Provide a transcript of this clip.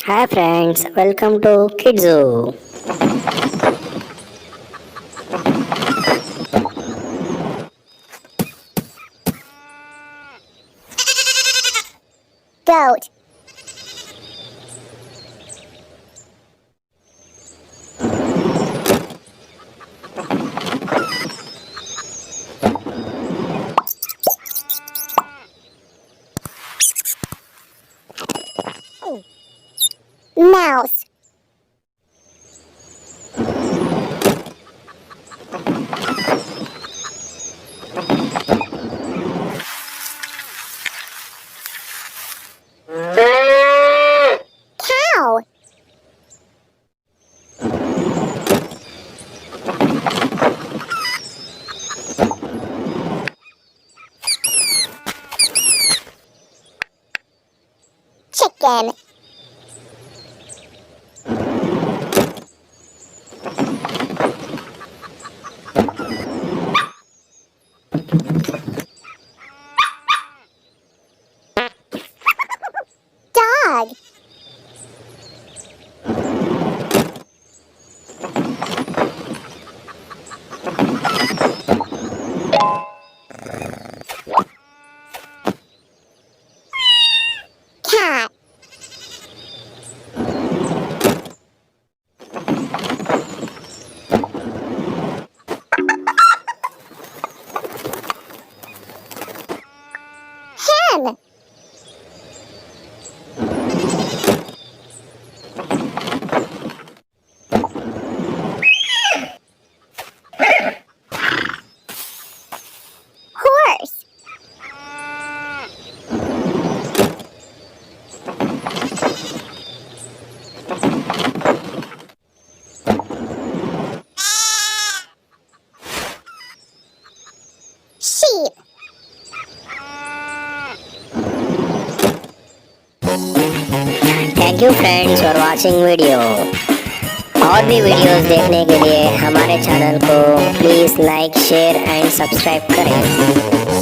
Hi friends, welcome to Kidzu. Goat. Mouse. Cow. Chicken. Dog. Cat. Hen. Horse. Sheep. Thank you friends for watching video. और भी videos देखने के लिए हमारे channel को please like share and subscribe करें।